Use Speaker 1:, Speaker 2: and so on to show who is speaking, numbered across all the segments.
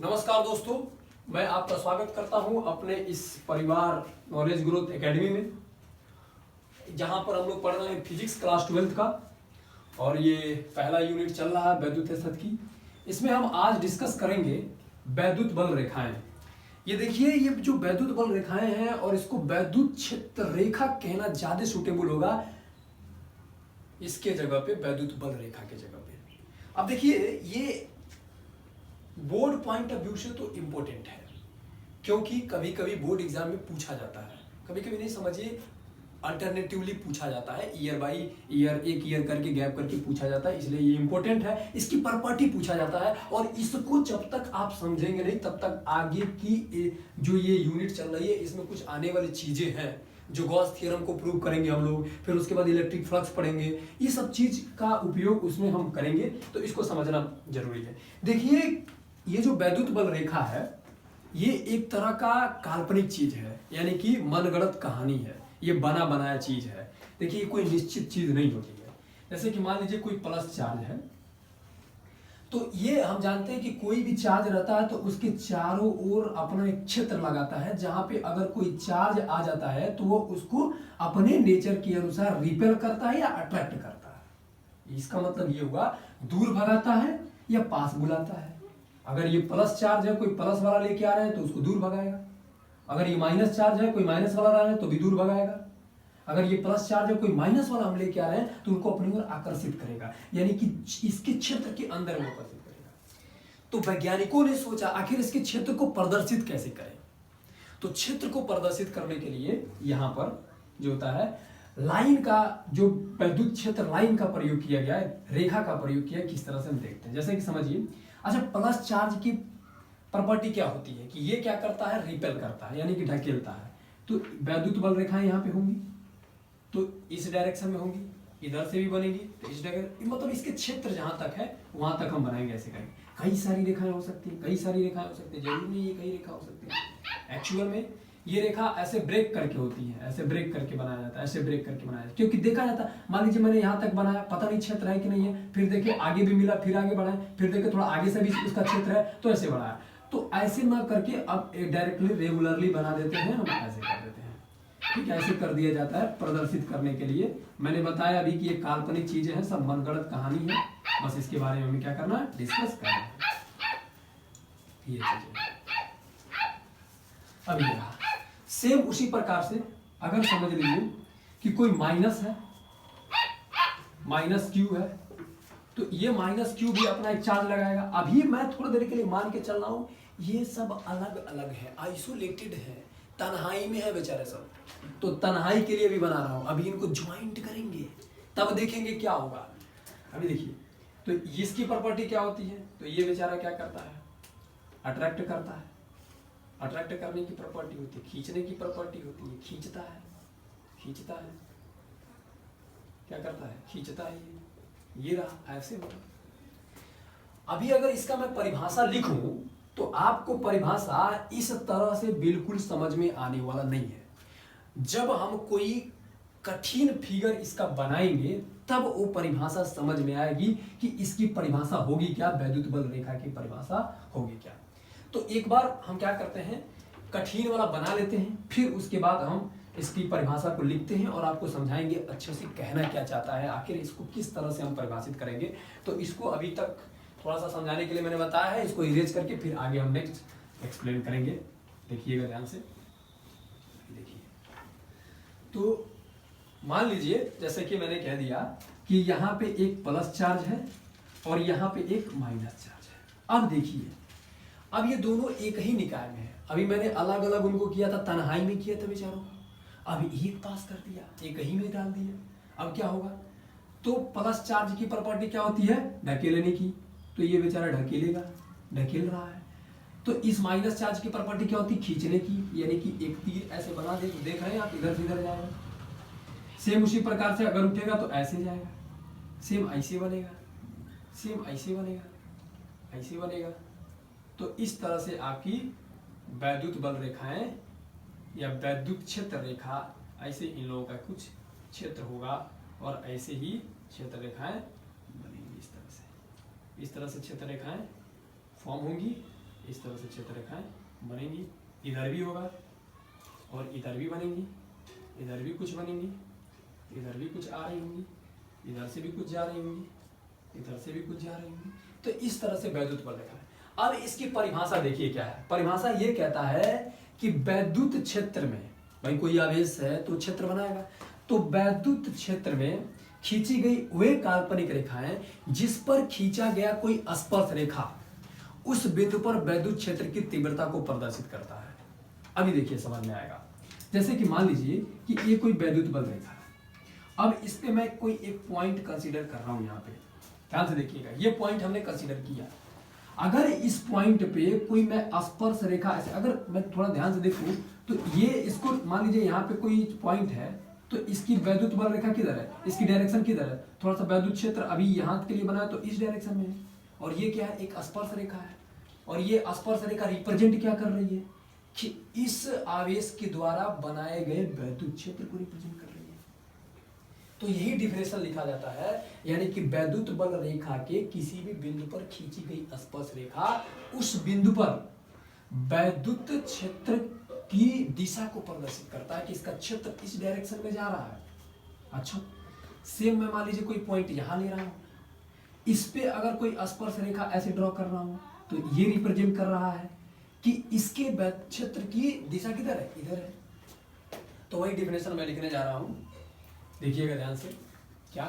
Speaker 1: नमस्कार दोस्तों, मैं आपका स्वागत करता हूं अपने इस परिवार नॉलेज ग्रोथ एकेडमी में, जहां पर हम लोग पढ़ रहे हैं फिजिक्स क्लास 12 का। और ये पहला यूनिट चल रहा है वैद्युत स्थितिकी। इसमें हम आज डिस्कस करेंगे वैद्युत बल रेखाएं। ये देखिए, ये जो वैद्युत बल रेखाएं हैं और इसको वैद्युत क्षेत्र रेखा कहना ज्यादा सूटेबल होगा इसके जगह पे, वैद्युत बल रेखा के जगह पे। अब देखिए, ये बोर्ड पॉइंट ऑफ व्यू से तो इम्पोर्टेंट है, क्योंकि कभी कभी बोर्ड एग्जाम में पूछा जाता है, कभी कभी नहीं, समझिए अल्टरनेटिवली पूछा जाता है, ईयर बाई ईयर, एक ईयर करके गैप करके पूछा जाता है, इसलिए ये इंपॉर्टेंट है। इसकी प्रॉपर्टी पूछा जाता है और इसको जब तक आप समझेंगे नहीं तब तक आगे की जो ये यूनिट चल रही है इसमें कुछ आने वाली चीजें हैं जो गॉस थ्योरम को प्रूव करेंगे हम लोग, फिर उसके बाद इलेक्ट्रिक फ्लक्स पढ़ेंगे, ये सब चीज का उपयोग उसमें हम करेंगे, तो इसको समझना जरूरी है। देखिए, ये जो वैद्युत बल रेखा है ये एक तरह का काल्पनिक चीज है, यानी कि मनगढ़ंत कहानी है, ये बना बनाया चीज है। देखिए, कोई निश्चित चीज नहीं होती है। जैसे कि मान लीजिए कोई प्लस चार्ज है, तो ये हम जानते हैं कि कोई भी चार्ज रहता है तो उसके चारों ओर अपना एक क्षेत्र लगाता है, जहां पे अगर कोई चार्ज आ जाता है तो वो उसको अपने नेचर के अनुसार रिपेल करता है या अट्रैक्ट करता है। इसका मतलब ये हुआ दूर भगाता है या पास बुलाता है। अगर ये प्लस चार्ज है, कोई प्लस वाला लेके आ रहा है तो उसको दूर भगाएगा। अगर ये माइनस चार्ज है, कोई माइनस वाला आ रहा है तो भी दूर भगाएगा। अगर ये प्लस चार्ज है, कोई माइनस वाला हम लेके आ रहे हैं तो उनको अपनी ओर आकर्षित करेगा, यानी कि इसके क्षेत्र के अंदर वो आकर्षित करेगा। तो वैज्ञानिकों ने सोचा आखिर इसके क्षेत्र को प्रदर्शित कैसे करें। तो क्षेत्र को प्रदर्शित करने के लिए यहां पर जो होता है लाइन का, जो वैद्युत क्षेत्र लाइन का प्रयोग किया गया है, रेखा का प्रयोग किया है, किस तरह से हम देखते हैं। जैसे कि समझिए, अच्छा, प्लस चार्ज की प्रॉपर्टी क्या होती है कि ये क्या करता है, रिपेल करता है, यानी कि ढकेलता है। तो वैद्युत बल रेखाएं यहाँ पे होंगी तो इस डायरेक्शन में होंगी, इधर से भी बनेगी तो इस डायरेक्शन, मतलब इसके क्षेत्र जहां तक है वहां तक हम बनाएंगे, ऐसे करेंगे। कई सारी रेखाएं हो सकती हैं, कई सारी रेखाएं हो सकती है, जरूरी नहीं ये कई रेखा हो सकती है। एक्चुअल में ये रेखा ऐसे ब्रेक करके होती है, ऐसे ब्रेक करके बनाया जाता है, ऐसे ब्रेक करके बनाया जाता है, क्योंकि देखा जाता है, मान लीजिए मैंने यहाँ तक बनाया, पता नहीं क्षेत्र है कि नहीं है, फिर देखिए आगे भी मिला, फिर आगे बढ़ाए, फिर देखिए थोड़ा आगे से भी उसका क्षेत्र है तो ऐसे बढ़ाया। तो ऐसे ना करके अब डायरेक्टली रेगुलरली बना देते हैं, हम ऐसे कर देते हैं। ठीक है, ऐसे कर दिया जाता है प्रदर्शित करने के लिए। मैंने बताया अभी कि ये काल्पनिक चीजें हैं, सब मनगढ़ंत कहानी है, बस इसके बारे में हमें क्या करना है, डिस्कस करना है ये चीजें। अब ये रहा सेम उसी प्रकार से, अगर समझ लीजिए कि कोई माइनस है, माइनस क्यू है, तो ये माइनस क्यू भी अपना एक चार्ज लगाएगा। अभी मैं थोड़ी देर के लिए मान के चल रहा हूं ये सब अलग अलग है, आइसोलेटेड है, तन्हाई में है बेचारे सब, तो तन्हाई के लिए भी बना रहा हूं। अभी इनको ज्वाइंट करेंगे तब देखेंगे क्या होगा। अभी देखिए, तो इसकी प्रॉपर्टी क्या होती है, तो ये बेचारा क्या करता है, अट्रैक्ट करता है। अट्रैक्ट करने की प्रॉपर्टी होती है, खींचने की प्रॉपर्टी होती है, खींचता है, खींचता है, क्या करता है, खींचता है। ये रहा, ऐसे होगा। अभी अगर इसका मैं परिभाषा लिखूं तो आपको परिभाषा इस तरह से बिल्कुल समझ में आने वाला नहीं है। जब हम कोई कठिन फिगर इसका बनाएंगे तब वो परिभाषा समझ में आएगी कि इसकी परिभाषा होगी क्या, वैद्युत बल रेखा की परिभाषा होगी क्या। तो एक बार हम क्या करते हैं, कठिन वाला बना लेते हैं, फिर उसके बाद हम इसकी परिभाषा को लिखते हैं और आपको समझाएंगे अच्छे से कहना क्या चाहता है, आखिर इसको किस तरह से हम परिभाषित करेंगे। तो इसको अभी तक थोड़ा सा समझाने के लिए मैंने बताया है, इसको इरेज करके फिर आगे हम नेक्स्ट एक्सप्लेन करेंगे। देखिएगा ध्यान से, देखिए। तो मान लीजिए जैसे कि मैंने कह दिया कि यहाँ पे एक प्लस चार्ज है और यहाँ पे एक माइनस चार्ज है। अब देखिए, अब ये दोनों एक ही निकाय में है। अभी मैंने अलग अलग उनको किया था, तन्हाई में किया था बेचारों को, अभी एक पास कर दिया, एक ही में डाल दिया। अब क्या होगा, तो प्लस चार्ज की प्रॉपर्टी क्या होती है, ढकेलने की, तो ये बेचारा ढकेलेगा, ढकेल रहा है। तो इस माइनस चार्ज की प्रॉपर्टी क्या होती है, खींचने की, यानी कि एक तीर ऐसे बना दे, तो देख रहे हैं आप, इधर से इधर जाएगा। सेम उसी प्रकार से अगर उठेगा तो ऐसे जाएगा, सेम ऐसे बनेगा, सेम ऐसे बनेगा, ऐसे बनेगा। तो इस तरह से आपकी वैद्युत बल रेखाएं या वैद्युत क्षेत्र रेखा, ऐसे इन लोगों का कुछ क्षेत्र होगा और ऐसे ही क्षेत्र रेखाएं बनेंगी। इस तरह से क्षेत्र रेखाएं फॉर्म होंगी इस तरह से क्षेत्र रेखाएं बनेंगी, इधर भी होगा और इधर भी बनेंगी, इधर भी कुछ बनेंगी, इधर भी कुछ आ रही होंगी, इधर से भी कुछ जा रही होंगी, इधर से भी कुछ जा रही होंगी। तो इस तरह से वैद्युत बल रेखा है। अब इसकी परिभाषा देखिए क्या है। परिभाषा ये कहता है कि वैद्युत क्षेत्र में, भाई कोई आवेश है तो क्षेत्र बनाएगा, तो वैद्युत क्षेत्र में खींची गई वे काल्पनिक रेखाएं जिस पर खींचा गया कोई स्पर्श रेखा उस बिंदु पर वैद्युत क्षेत्र की तीव्रता को प्रदर्शित करता है। अभी देखिए समझ में आएगा। जैसे कि मान लीजिए कि ये कोई वैद्युत बल रेखा है। अब इस पे मैं कोई एक पॉइंट कंसीडर कर रहा हूं। यहाँ पे ध्यान से देखिएगा, ये पॉइंट हमने कंसीडर किया। अगर इस पॉइंट पे कोई मैं स्पर्श रेखा ऐसे, अगर मैं थोड़ा ध्यान से देखूं तो ये इसको मान लीजिए यहाँ पे कोई पॉइंट है, तो इसकी वैद्युत बल रेखा किधर है, इसकी डायरेक्शन किधर है, थोड़ा सा वैद्युत क्षेत्र अभी यहाँ के लिए बना है तो इस डायरेक्शन में है, और ये क्या है, एक स्पर्श रेखा है। और ये स्पर्श रेखा रिप्रेजेंट क्या कर रही है कि इस आवेश के द्वारा बनाए गए वैद्युत क्षेत्र को रिप्रेजेंट कर रही है। तो यही डिफिनेशन लिखा जाता है, यानी कि वैद्युत बल रेखा के किसी भी बिंदु पर खींची गई स्पर्श रेखा उस बिंदु पर वैद्युत क्षेत्र की दिशा को प्रदर्शित करता है कि इसका क्षेत्र इस डायरेक्शन में जा रहा है। अच्छा, सेम मैं मान लीजिए कोई पॉइंट यहां ले रहा हूं, इस पे अगर कोई स्पर्श रेखा ऐसे ड्रॉ कर रहा हूं तो ये रिप्रेजेंट कर रहा है कि इसके क्षेत्र की दिशा किधर है, इधर है। तो वही डिफिनेशन मैं लिखने जा रहा हूं, देखिएगा ध्यान से। क्या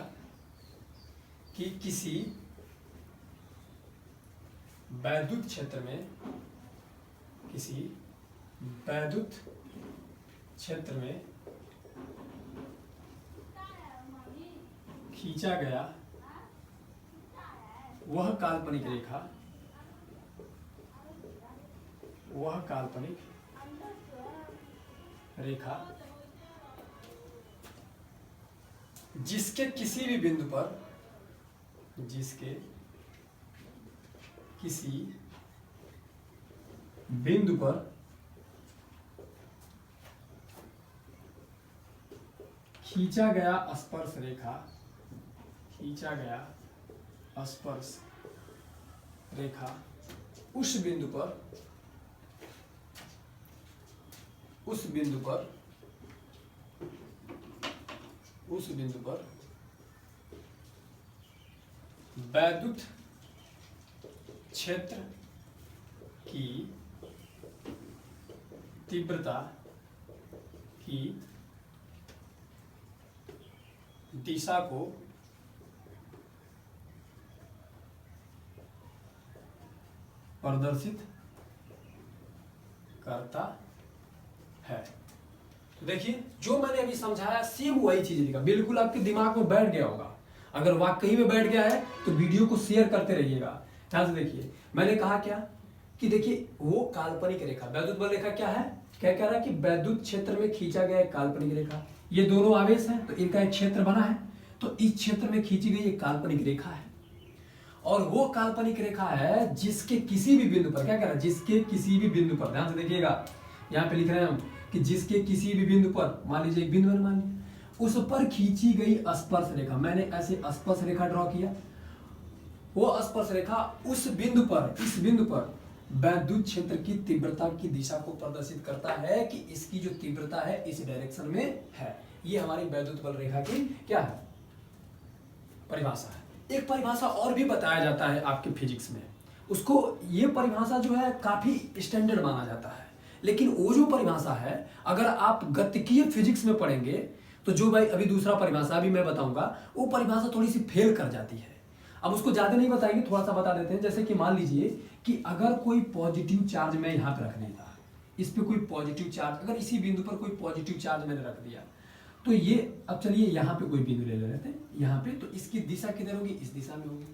Speaker 1: कि किसी वैद्युत क्षेत्र में, किसी वैद्युत क्षेत्र में खींचा गया वह काल्पनिक रेखा, वह काल्पनिक रेखा जिसके किसी भी बिंदु पर, जिसके किसी बिंदु पर खींचा गया स्पर्श रेखा, खींचा गया स्पर्श रेखा उस बिंदु पर, उस बिंदु पर, उस बिंदु पर वैद्युत क्षेत्र की तीव्रता की दिशा को प्रदर्शित करता है। तो देखिए जो मैंने अभी समझाया सेम वही चीज लिखा, बिल्कुल आपके दिमाग में बैठ गया होगा। अगर वाकई में बैठ गया है तो वीडियो को शेयर करते रहिएगा। ध्यान से देखिए, मैंने कहा क्या कि देखिए वो काल्पनिक रेखा, वैद्युत बल रेखा क्या है, क्या कह रहा है कि वैद्युत क्षेत्र में खींचा गया एक काल्पनिक रेखा, ये दोनों आवेश हैं तो इनका एक क्षेत्र बना है, तो इस क्षेत्र में खींची गई एक काल्पनिक रेखा है। और वो काल्पनिक रेखा है जिसके किसी भी बिंदु पर, क्या कह रहा है, जिसके किसी भी बिंदु पर, ध्यान से देखिएगा यहाँ पे लिख रहे हैं हम कि जिसके किसी भी बिंदु पर, मान लीजिए एक बिंदु है, मान लीजिए उस पर खींची गई स्पर्श रेखा, मैंने ऐसे स्पर्श रेखा ड्रॉ किया, वो स्पर्श रेखा उस बिंदु पर, इस बिंदु पर वैद्युत क्षेत्र की तीव्रता की दिशा को प्रदर्शित करता है कि इसकी जो तीव्रता है इस डायरेक्शन में है। ये हमारी वैद्युत बल रेखा की क्या है, परिभाषा है। एक परिभाषा और भी बताया जाता है आपके फिजिक्स में, उसको ये परिभाषा जो है काफी स्टैंडर्ड माना जाता है, लेकिन वो जो परिभाषा है अगर आप गतिकीय फिजिक्स में पढ़ेंगे तो जो भाई अभी दूसरा परिभाषा भी मैं बताऊंगा, वो परिभाषा थोड़ी सी फेल कर जाती है। अब उसको ज्यादा नहीं बताएंगे, थोड़ा सा बता देते हैं। जैसे कि मान लीजिए कि अगर कोई पॉजिटिव चार्ज मैं यहाँ पे रखने था, इस पे कोई पॉजिटिव चार्ज, अगर इसी बिंदु पर कोई पॉजिटिव चार्ज मैंने रख दिया, तो ये अब चलिए यहाँ पे कोई बिंदु ले लेते हैं यहाँ पे, तो इसकी दिशा किधर होगी, इस दिशा में होगी।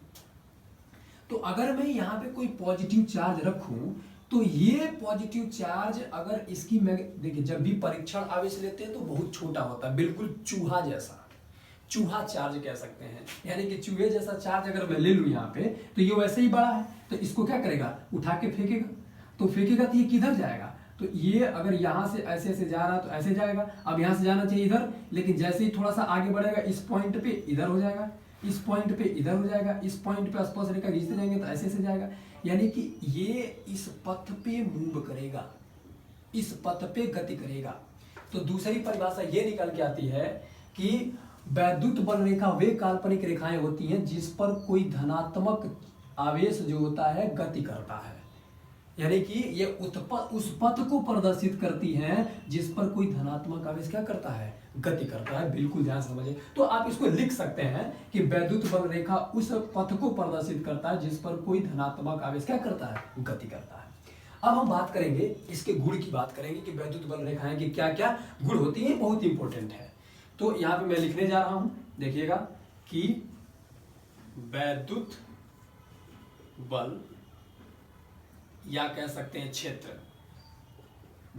Speaker 1: तो अगर मैं यहाँ पे कोई पॉजिटिव चार्ज रखूं तो ये पॉजिटिव चार्ज अगर इसकी, मैं देखिए जब भी परीक्षण आवेश लेते हैं तो बहुत छोटा होता है, बिल्कुल चूहा जैसा, चूहा चार्ज कह सकते हैं, यानी कि चूहे जैसा चार्ज अगर मैं ले लूं यहाँ पे तो ये वैसे ही बड़ा है, तो इसको क्या करेगा, उठा के फेंकेगा, तो फेंकेगा तो ये किधर जाएगा, तो ये अगर यहाँ से ऐसे ऐसे जा रहा तो ऐसे जाएगा। अब यहाँ से जाना चाहिए इधर, लेकिन जैसे ही थोड़ा सा आगे बढ़ेगा इस पॉइंट पे इधर हो जाएगा, इस पॉइंट पे इधर हो जाएगा, इस पॉइंट पे स्पर्श रेखा खींचते जाएंगे तो ऐसे से जाएगा। यानी कि ये इस पथ पे मूव करेगा, इस पथ पे गति करेगा। तो दूसरी परिभाषा ये निकल के आती है कि वैद्युत बल रेखा वे काल्पनिक रेखाएं होती हैं जिस पर कोई धनात्मक आवेश जो होता है गति करता है। यानी कि ये उस पथ को प्रदर्शित करती हैं जिस पर कोई धनात्मक आवेश क्या करता है, गति करता है। बिल्कुल ध्यान से समझिए। तो आप इसको लिख सकते हैं कि वैद्युत बल रेखा उस पथ को प्रदर्शित करता है जिस पर कोई धनात्मक आवेश क्या करता है, गति करता है। अब हम बात करेंगे इसके गुण की, बात करेंगे कि वैद्युत बल रेखाएं की क्या क्या गुण होती हैं, बहुत इंपॉर्टेंट है। तो यहाँ पे मैं लिखने जा रहा हूं, देखिएगा कि वैद्युत बल या कह सकते हैं क्षेत्र,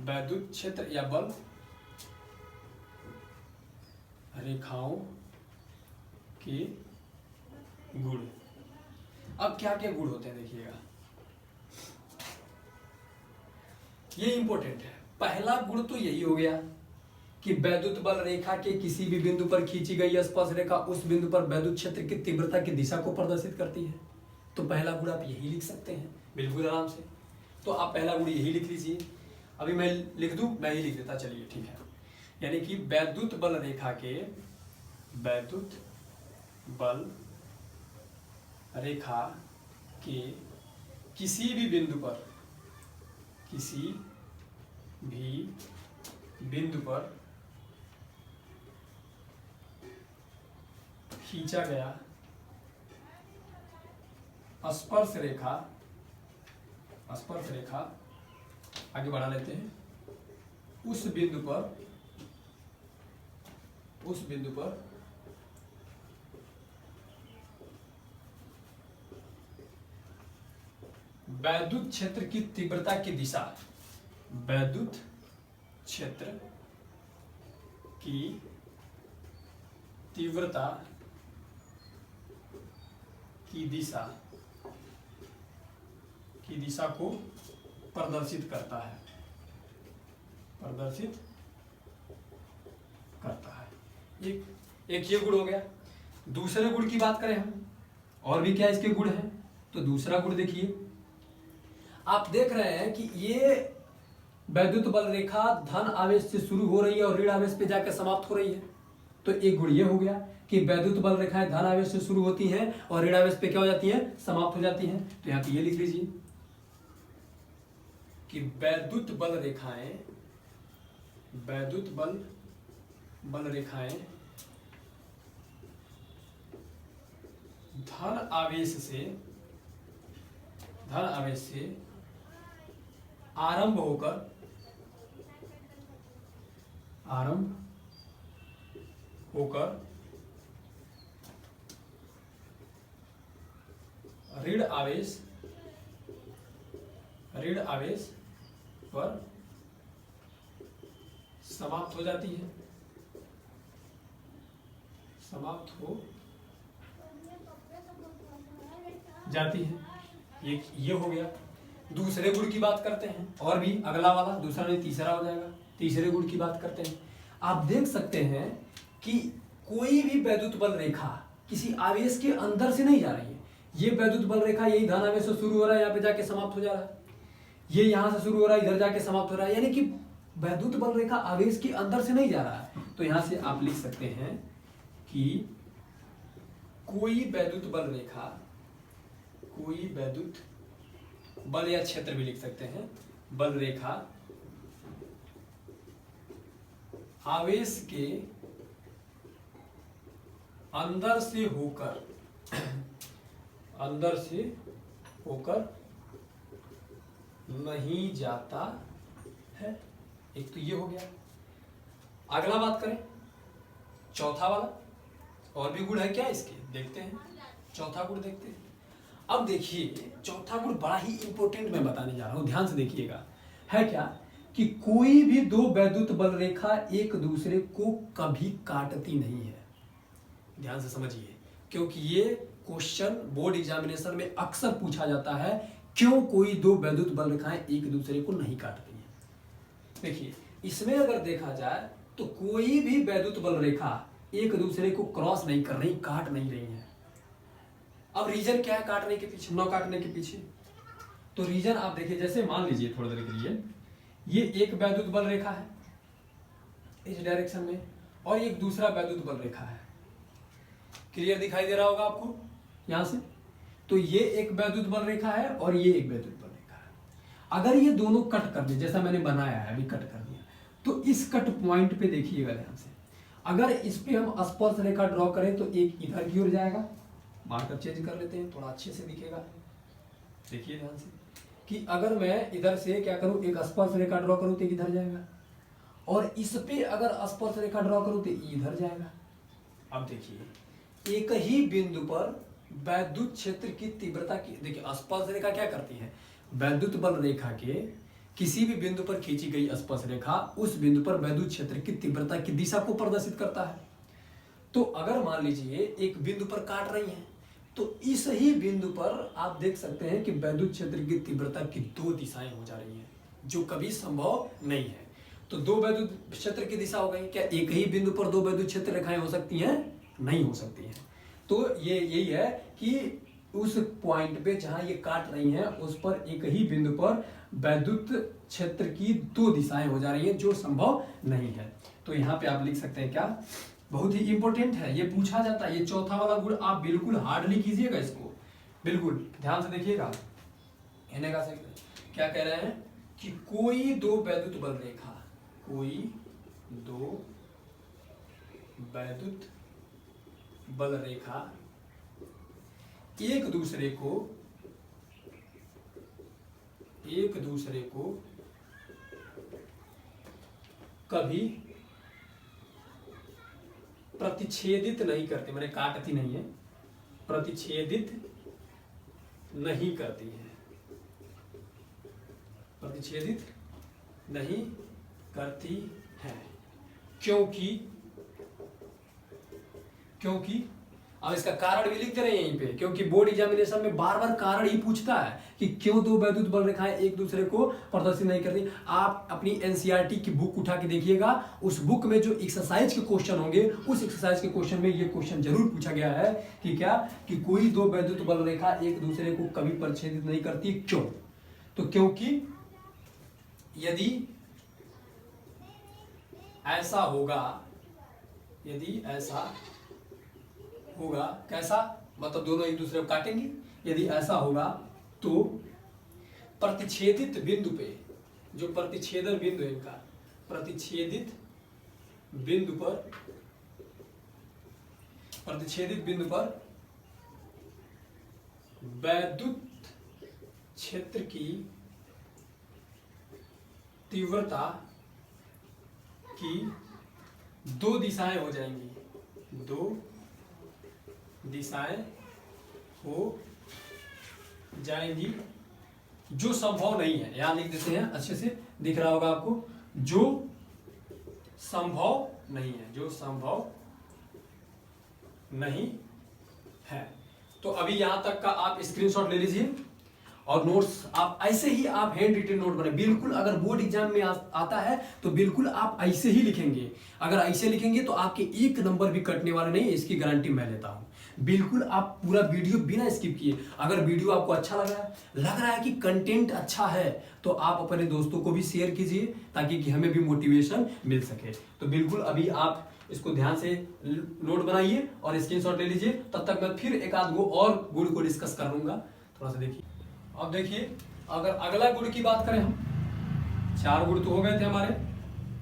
Speaker 1: वैद्युत क्षेत्र या बल रेखाओं के गुण। अब क्या क्या गुण होते हैं देखिएगा, ये इंपॉर्टेंट है। पहला गुण तो यही हो गया कि वैद्युत बल रेखा के किसी भी बिंदु पर खींची गई स्पर्श रेखा उस बिंदु पर वैद्युत क्षेत्र की तीव्रता की दिशा को प्रदर्शित करती है। तो पहला गुण आप यही लिख सकते हैं बिल्कुल आराम से। तो आप पहला गुण यही लिख लीजिए। अभी मैं लिख दूं, मैं ही लिख देता, चलिए ठीक है। यानी कि वैद्युत बल रेखा के, वैद्युत बल रेखा के किसी भी बिंदु पर, किसी भी बिंदु पर खींचा गया स्पर्श रेखा, स्पर्श रेखा आगे बढ़ा लेते हैं, उस बिंदु पर, उस बिंदु पर वैद्युत क्षेत्र की तीव्रता की दिशा, वैद्युत क्षेत्र की तीव्रता की दिशा को प्रदर्शित करता है, प्रदर्शित करता है। एक ये गुण हो गया। दूसरे गुण की बात करें हम, और भी क्या इसके गुण हैं, तो दूसरा गुण देखिए, आप देख रहे हैं कि ये वैद्युत बल रेखा धन आवेश से शुरू हो रही है और ऋण आवेश पे जाकर समाप्त हो रही है। तो एक गुण ये हो गया कि वैद्युत बल रेखाएं धन आवेश से शुरू होती हैं और ऋण आवेश पे क्या हो जाती हैं, समाप्त हो जाती हैं। तो यहां पे ये लिख लीजिए कि वैद्युत बल रेखाएं, वैद्युत बल रेखाएं धन आवेश से आरंभ होकर ऋण आवेश पर समाप्त हो जाती है, समाप्त हो जाती है। ये हो गया। दूसरे गुण की बात करते हैं, और भी अगला वाला, दूसरा नहीं तीसरा हो जाएगा। तीसरे गुण की बात करते हैं। आप देख सकते हैं कि कोई भी वैद्युत बल रेखा किसी आवेश के अंदर से नहीं जा रही है। ये वैद्युत बल रेखा यही धन आवेश से शुरू हो रहा है, यहाँ पे जाके समाप्त हो जा रहा है। ये यहां से शुरू हो रहा है, इधर जाके समाप्त हो रहा है। यानी कि वैद्युत बल रेखा आवेश के अंदर से नहीं जा रहा है। तो यहां से आप लिख सकते हैं कि कोई वैद्युत बल रेखा, कोई वैद्युत बल या क्षेत्र भी लिख सकते हैं, बल रेखा आवेश के अंदर से होकर नहीं जाता है। एक तो ये हो गया। अगला बात करें चौथा वाला, और भी गुण है क्या इसके, देखते हैं। चौथा गुण देखते हैं। अब देखिए चौथा गुण बड़ा ही इंपॉर्टेंट मैं बताने जा रहा हूं, ध्यान से देखिएगा। है क्या कि कोई भी दो वैद्युत बल रेखा एक दूसरे को कभी काटती नहीं है। ध्यान से समझिए, क्योंकि ये क्वेश्चन बोर्ड एग्जामिनेशन में अक्सर पूछा जाता है, क्यों कोई दो वैद्युत बल रेखाएं एक दूसरे को नहीं काटती है। देखिए इसमें अगर देखा जाए तो कोई भी वैद्युत बल रेखा एक दूसरे को क्रॉस नहीं कर रही, काट नहीं रही है। अब रीजन क्या है काटने के पीछे, न काटने के पीछे? तो रीजन आप देखिए, जैसे मान लीजिए थोड़ी देर के लिए ये एक वैद्युत बल रेखा है इस डायरेक्शन में, और एक दूसरा वैद्युत बल रेखा है। क्लियर दिखाई दे रहा होगा आपको यहां से? तो ये एक वैद्युत बल रेखा है और ये एक वैद्युत बल रेखा है। अगर ये दोनों कट कर दे, जैसा मैंने बनाया है अभी कट कर दिया, तो इस कट पॉइंट पे देखिएगा ध्यान से, अगर इस पे हम स्पर्श रेखा ड्रॉ करें तो एक इधर की ओर जाएगा, मार्कर चेंज कर लेते हैं थोड़ा अच्छे से दिखेगा। देखिए ध्यान से कि अगर मैं इधर से क्या करूं, एक स्पर्श रेखा ड्रॉ करूं तो इधर जाएगा, और इस पे अगर स्पर्श रेखा ड्रॉ करूं तो इधर जाएगा। अब देखिए एक ही बिंदु पर वैद्युत क्षेत्र की तीव्रता की, देखिए स्पर्श रेखा क्या करती है, वैद्युत बल रेखा के किसी भी बिंदु पर खींची गई स्पर्श रेखा उस बिंदु पर वैद्युत क्षेत्र की तीव्रता की दिशा को प्रदर्शित करता है। तो अगर मान लीजिए एक बिंदु पर काट रही है, तो इस ही बिंदु पर आप देख सकते हैं कि वैद्युत क्षेत्र की तीव्रता की दो दिशाएं हो जा रही हैं, जो कभी संभव नहीं है। तो दो वैद्युत क्षेत्र की दिशा हो गई। क्या एक ही बिंदु पर दो वैद्युत क्षेत्र रेखाएं हो सकती हैं? नहीं हो सकती हैं। तो ये यही है कि उस पॉइंट पे जहां ये काट रही हैं उस पर एक ही बिंदु पर वैद्युत क्षेत्र की दो दिशाएं हो जा रही हैं, जो संभव नहीं है। तो यहाँ पे आप लिख सकते हैं क्या, बहुत ही इंपॉर्टेंट है, ये पूछा जाता है। ये चौथा वाला गुण आप बिल्कुल हार्डली कीजिएगा, इसको बिल्कुल ध्यान से देखिएगा। कहने का क्या कह रहे हैं कि कोई दो वैद्युत बल रेखा, कोई दो वैद्युत बल रेखा एक दूसरे को कभी प्रतिच्छेदित नहीं करती, मैंने काटती नहीं है, प्रतिच्छेदित नहीं करती है, प्रतिच्छेदित नहीं करती है। क्योंकि अब इसका कारण भी लिख दे रहे हैं यहीं पे, क्योंकि बोर्ड एग्जामिनेशन में बार बार कारण ही पूछता है कि क्यों दो वैद्युत बल रेखाएं एक दूसरे को प्रदर्शित नहीं करती। आप अपनी एनसीईआरटी की बुक उठा के देखिएगा, उस बुक में जो एक्सरसाइज के क्वेश्चन होंगे उस एक्सरसाइज के क्वेश्चन में ये क्वेश्चन जरूर पूछा गया है कि क्या, कि कोई दो वैद्युत बल रेखा एक दूसरे को कभी प्रतिच्छेदित नहीं करती। क्यों? तो क्योंकि यदि ऐसा होगा, यदि ऐसा होगा, कैसा मतलब दोनों एक दूसरे को काटेंगे, यदि ऐसा होगा तो प्रतिच्छेदित बिंदु पे, जो प्रतिच्छेदन बिंदु है इनका, प्रतिच्छेदित बिंदु पर वैद्युत क्षेत्र की तीव्रता की दो दिशाएं हो जाएंगी, दो दिशाएं हो जाएंगी, जो संभव नहीं है। यहां लिख देते हैं, अच्छे से दिख रहा होगा आपको, जो संभव नहीं है, जो संभव नहीं है। तो अभी यहां तक का आप स्क्रीनशॉट ले लीजिए और नोट्स आप ऐसे ही आप हैंड रिटन नोट बने, बिल्कुल अगर बोर्ड एग्जाम में आता है तो बिल्कुल आप ऐसे ही लिखेंगे। अगर ऐसे लिखेंगे तो आपके एक नंबर भी कटने वाले नहीं, इसकी गारंटी मैं लेता हूं। बिल्कुल आप पूरा वीडियो बिना स्किप किए, अगर वीडियो आपको अच्छा लग रहा है कि कंटेंट अच्छा है, तो आप अपने दोस्तों को भी शेयर कीजिए ताकि कि हमें भी मोटिवेशन मिल सके। तो बिल्कुल अभी आप इसको ध्यान से नोट बनाइए और स्क्रीनशॉट ले लीजिए। तब तक मैं फिर एक आध गो और गुण को डिस्कस कर लूंगा। थोड़ा सा देखिए, अब देखिए अगर अगला गुण की बात करें हम, 4 गुण तो हो गए थे हमारे,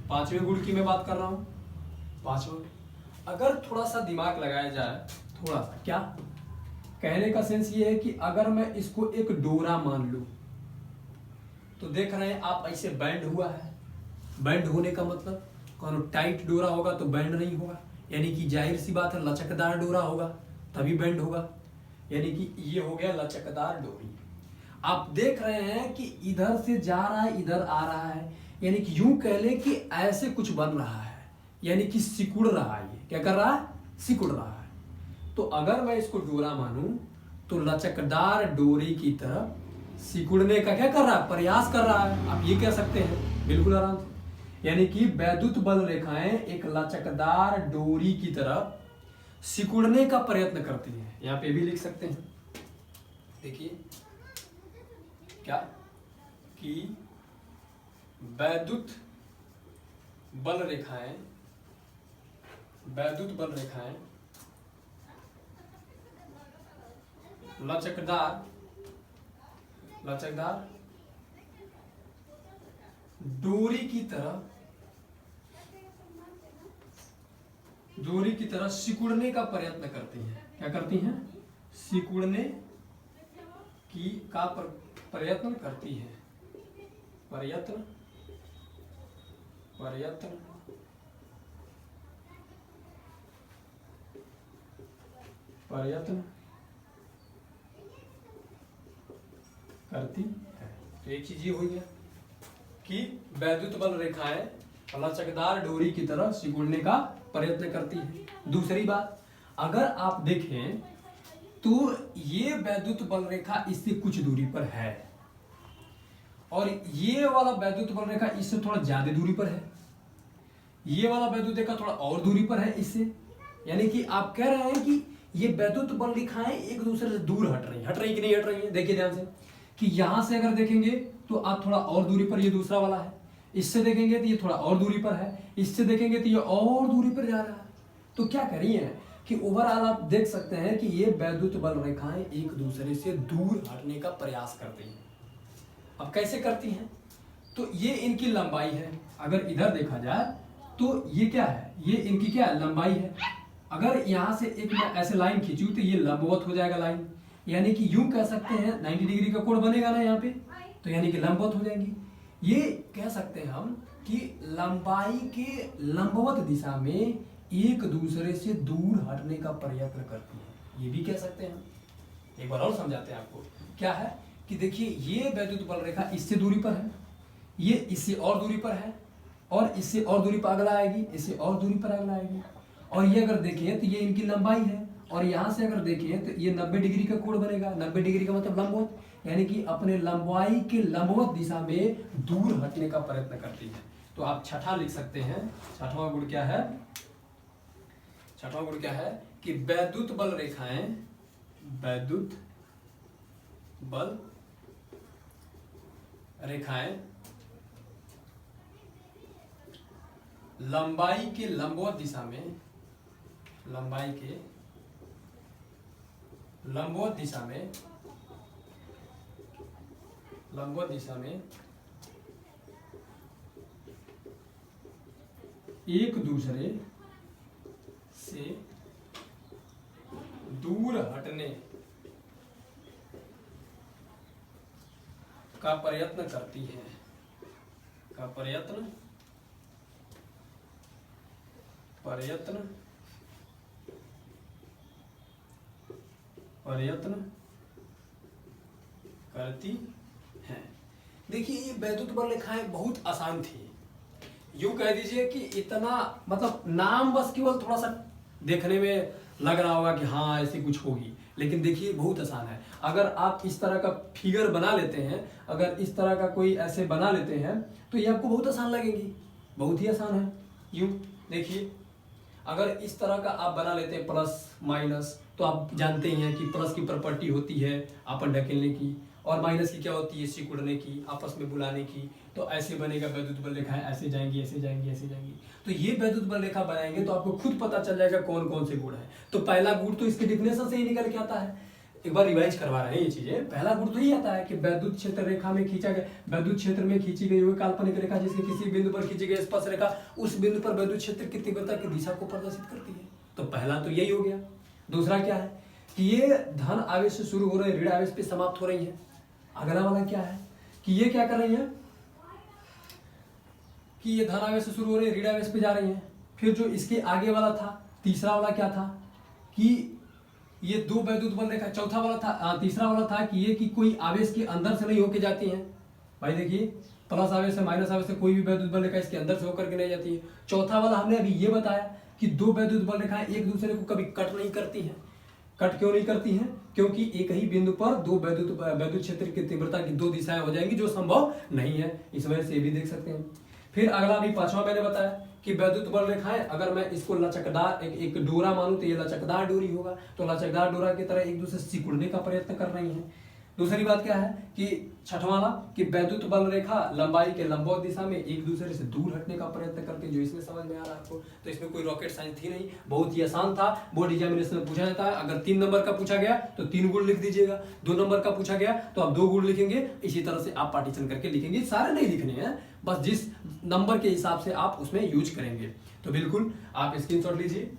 Speaker 1: 5वें गुण की मैं बात कर रहा हूं। 5वां, अगर थोड़ा सा दिमाग लगाया जाए, थोड़ा सा क्या कहने का सेंस ये है कि अगर मैं इसको एक डोरा मान लूं, तो देख रहे हैं आप ऐसे बैंड हुआ है। बैंड होने का मतलब कौन, टाइट डोरा होगा तो बैंड नहीं होगा, यानी कि जाहिर सी बात है लचकदार डोरा होगा तभी बैंड होगा, यानी कि ये हो गया लचकदार डोरी। आप देख रहे हैं कि इधर से जा रहा है इधर आ रहा है, यानी कि यूं कह ले कि ऐसे कुछ बन रहा है, यानी कि सिकुड़ रहा है। ये क्या कर रहा है? सिकुड़ रहा है। तो अगर मैं इसको डोरा मानूं तो लचकदार डोरी की तरह सिकुड़ने का क्या कर रहा है? प्रयास कर रहा है। आप ये कह सकते हैं बिल्कुल आराम से, यानी कि वैद्युत बल रेखाएं एक लचकदार डोरी की तरह सिकुड़ने का प्रयत्न करती हैं। यहां पे भी लिख सकते हैं, देखिए क्या कि वैद्युत बल रेखाएं लचकदार डोरी की तरह सिकुड़ने का प्रयत्न करती हैं। क्या करती हैं? सिकुड़ने का प्रयत्न करती हैं। प्रयत्न करती है। तो एक चीज ये हो गया कि वैद्युत बल रेखाएं लचकदार डोरी की तरह सिकुड़ने का प्रयत्न करती है। दूसरी बात, अगर आप देखें तो ये वैद्युत बल रेखा इससे कुछ दूरी पर है और ये वाला वैद्युत बल रेखा इससे थोड़ा ज्यादा दूरी पर है। ये वाला वैद्युत रेखा थोड़ा और दूरी पर है इससे। यानी कि आप कह रहे हैं कि ये वैद्युत बल रेखाएं एक दूसरे से दूर हट रही कि नहीं हट रही है। देखिए ध्यान से कि यहां से अगर देखेंगे तो आप थोड़ा और दूरी पर, ये दूसरा वाला है, इससे देखेंगे तो ये थोड़ा और दूरी पर है, इससे देखेंगे तो ये और दूरी पर जा रहा है। तो क्या करिए कि ओवरऑल आप देख सकते हैं कि ये वैद्युत बल रेखाएं एक दूसरे से दूर हटने का प्रयास करती हैं। अब कैसे करती हैं? तो ये इनकी लंबाई है। अगर इधर देखा जाए तो ये क्या है? ये इनकी क्या है? लंबाई है। अगर यहां से एक मैं ऐसे लाइन खींचूं तो ये लंबवत हो जाएगा लाइन, यानी कि यूं कह सकते हैं 90 डिग्री का कोण बनेगा ना यहाँ पे, तो यानी कि लंबवत हो जाएंगी। ये कह सकते हैं हम कि लंबाई के लंबवत दिशा में एक दूसरे से दूर हटने का प्रयत्न करती है। ये भी कह सकते हैं। एक बार और समझाते हैं आपको। क्या है कि देखिए ये वैद्युत बल रेखा इससे दूरी पर है, ये इससे और दूरी पर है, और इससे और दूरी पर अगला आएगी, इससे और दूरी पर अगला आएगी। और ये अगर देखें तो ये इनकी लंबाई है, और यहां से अगर देखें तो ये 90 डिग्री का कोण बनेगा। 90 डिग्री का मतलब लंबवत, यानी कि अपने लंबाई के लंबवत दिशा में दूर हटने का प्रयत्न करती है। तो आप छठा लिख सकते हैं। छठवां गुण क्या है? छठवां गुण क्या है कि वैद्युत बल रेखाएं लंबाई के लंबवत दिशा में एक दूसरे से दूर हटने का प्रयत्न करती है। प्रयत्न करती हैं। देखिए ये वैद्युत बल रेखाएं बहुत आसान थी। यूं कह दीजिए कि इतना मतलब नाम बस केवल थोड़ा सा देखने में लग रहा होगा कि हाँ ऐसी कुछ होगी, लेकिन देखिए बहुत आसान है। अगर आप इस तरह का फिगर बना लेते हैं, अगर इस तरह का कोई ऐसे बना लेते हैं तो ये आपको बहुत आसान लगेगी। बहुत ही आसान है। यूं देखिए, अगर इस तरह का आप बना लेते हैं प्लस माइनस, तो आप जानते ही हैं कि प्लस की प्रॉपर्टी होती है आपन ढकेलने की, और माइनस की क्या होती है? सिकुड़ने की, आपस में बुलाने की। तो ऐसे बनेगा वैद्युत बल रेखाएं, ऐसे जाएंगी, ऐसे जाएंगी, ऐसे जाएंगी। तो ये वैद्युत बल रेखा बनाएंगे तो आपको खुद पता चल जाएगा कौन कौन से गुण है। तो पहला गुण तो इसके डिफिनेशन से ही निकल के आता है। एक बार रिवाइज करवा रहे हैं ये चीजें। पहला गुण तो ही आता है कि वैद्युत क्षेत्र रेखा में वैद्युत क्षेत्र में खींची गई हुई काल्पनिक रेखा जिसके किसी बिंदु पर खींची गई स्पर्श रेखा उस बिंदु पर वैद्युत क्षेत्र की तीव्रता की दिशा को प्रदर्शित करती है। तो पहला तो यही हो गया। दूसरा क्या है कि ये धन आवेश से शुरू हो रहे ऋण आवेश पे समाप्त हो रही है। अगला वाला क्या है कि ये क्या कर रही है कि ये धन आवेश से शुरू हो रही है ऋण आवेश पे जा रही है। फिर जो इसके आगे वाला था, तीसरा वाला क्या था कि ये दो वैद्युत बल रेखा, चौथा वाला था, तीसरा वाला था कि ये कि कोई आवेश के अंदर से नहीं होके जाती हैं। भाई देखिए प्लस आवेश से माइनस आवेश से कोई भी वैद्युत बल रेखा इसके अंदर से होकर के नहीं जाती है। चौथा वाला हमने अभी ये बताया कि दो वैद्युत बल रेखाएं एक दूसरे को कभी कट नहीं करती हैं। कट क्यों नहीं करती हैं? क्योंकि एक ही बिंदु पर दो वैद्युत क्षेत्र की तीव्रता की दो दिशाएं हो जाएंगी, जो संभव नहीं है। इस वजह से भी देख सकते हैं। फिर अगला अभी पांचवा मैंने बताया कि वैद्युत बल रेखाएं अगर मैं इसको लचकदार एक डोरा मानूं तो ये लचकदार डोरी होगा। तो लचकदार डोरा की तरह एक दूसरे से सिकुड़ने का प्रयत्न कर रही हैं। दूसरी बात क्या है कि छठवां वाला कि वैद्युत बल रेखा लंबाई के लंबवत दिशा में एक दूसरे से दूर हटने का प्रयत्न करते हैं, जो इसमें समझ में आ रहा है आपको। तो इसमें कोई रॉकेट साइंस थी नहीं, बहुत ही आसान था। बोर्ड एग्जामिनेशन में पूछा जाता है, अगर 3 नंबर का पूछा गया तो 3 गुण लिख दीजिएगा, 2 नंबर का पूछा गया तो आप 2 गुण लिखेंगे, इसी तरह से आप पार्टीशन करके लिखेंगे। सारे नहीं लिखने हैं, बस जिस नंबर के हिसाब से आप उसमें यूज करेंगे। तो बिल्कुल आप स्क्रीनशॉट लीजिए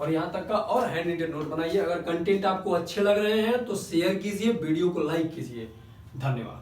Speaker 1: और यहाँ तक का और हैंड रिटेन नोट बनाइए। अगर कंटेंट आपको अच्छे लग रहे हैं तो शेयर कीजिए, वीडियो को लाइक कीजिए। धन्यवाद।